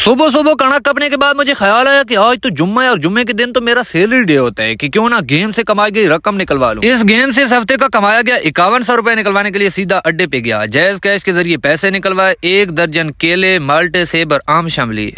सुबह सुबह कणक कपने के बाद मुझे ख्याल आया कि आज तो जुम्मा है और जुम्मे के दिन तो मेरा सैलरी डे होता है कि क्यों ना गेम से कमाई गई रकम निकलवा लूं। इस गेम से इस हफ्ते का कमाया गया 5100 रुपए निकलवाने के लिए सीधा अड्डे पे गया। जायज कैश के जरिए पैसे निकलवाए, 1 दर्जन केले, माल्टे, सेब और आम शामिल।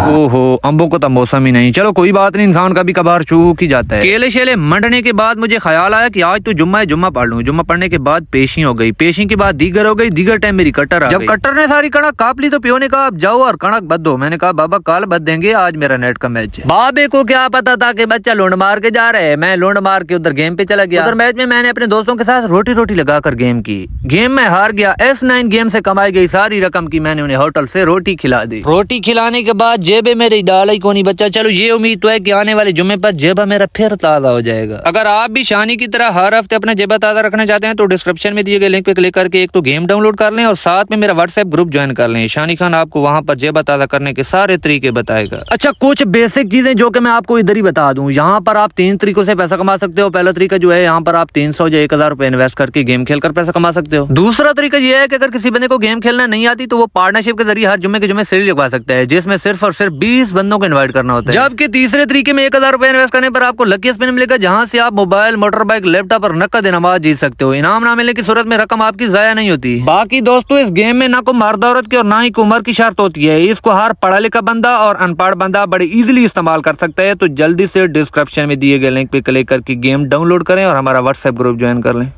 ओहो, अम्बों को तो मौसम ही नहीं। चलो कोई बात नहीं, इंसान का भी कबार चूक ही जाता है। केले शेले मंडने के बाद मुझे ख्याल आया कि आज तो जुम्मा है, जुम्मा पढ़ लूं। जुम्मा पढ़ने के बाद पेशी हो गई, पेशी के बाद दीगर हो गई, दीगर टाइम मेरी कटर आ गई। जब कटर ने सारी कणक काप ली तो पियो ने कहा अब जाओ और कणक बद दो। मैंने कहा बाबा कल बद देंगे, आज मेरा नेट का मैच है। बाबे को क्या पता था कि बच्चा लूंड मार के जा रहा है। मैं लूंड मार के उधर गेम पे चला गया। उधर मैच में मैंने अपने दोस्तों के साथ रोटी लगाकर गेम की। गेम में हार गया। S9 गेम से कमाई गई सारी रकम की मैंने उन्हें होटल से रोटी खिला दी। रोटी खिलाने के बाद जेबे मेरी डाला ही को नहीं बच्चा। चलो ये उम्मीद तो है कि आने वाले जुम्मे पर जेबा मेरा फिर ताजा हो जाएगा। अगर आप भी शानी की तरह हर हफ्ते अपना जेबा ताजा रखना चाहते हैं तो डिस्क्रिप्शन में दिए गए लिंक पे क्लिक करके एक तो गेम डाउनलोड कर लें और साथ में मेरा व्हाट्सएप ग्रुप ज्वाइन कर लें। शानी खान आपको वहाँ पर जेबा ताजा करने के सारे तरीके बताएगा। अच्छा, कुछ बेसिक चीजें जो कि मैं आपको इधर ही बता दूं। यहाँ पर आप 3 तरीकों से पैसा कमा सकते हो। पहला तरीका जो है, यहाँ पर आप 300 या 1000 रुपए इन्वेस्ट करके गेम खेलकर पैसा कमा सकते हो। दूसरा तरीका यह है कि अगर किसी बंदे को गेम खेलना नहीं आती तो वो पार्टनरशिप के जरिए हर जुम्मे के जुम्मे सेल लगवा सकता है, जिसमें सिर्फ और सिर्फ 20 बंदों को इन्वाइट करना होता है। जबकि तीसरे तरीके में 1000 रुपए इन्वेस्ट करने पर आपको लकी स्पिन मिलेगा, जहां से आप मोबाइल, मोटर बाइक, लैपटॉप और नकद इनामात जीत सकते हो। इनाम ना मिलने की सूरत में रकम आपकी जाया नहीं होती। बाकी दोस्तों, इस गेम में ना कोई मर्द औरत की और ना ही उम्र की शर्त होती है। इसको हर पढ़ा लिखा बंदा और अनपढ़ बंदा बड़े इजीली इस्तेमाल कर सकता है। तो जल्दी से डिस्क्रिप्शन में दिए गए लिंक पे क्लिक करके गेम डाउनलोड करें और हमारा व्हाट्सएप ग्रुप ज्वाइन कर लें।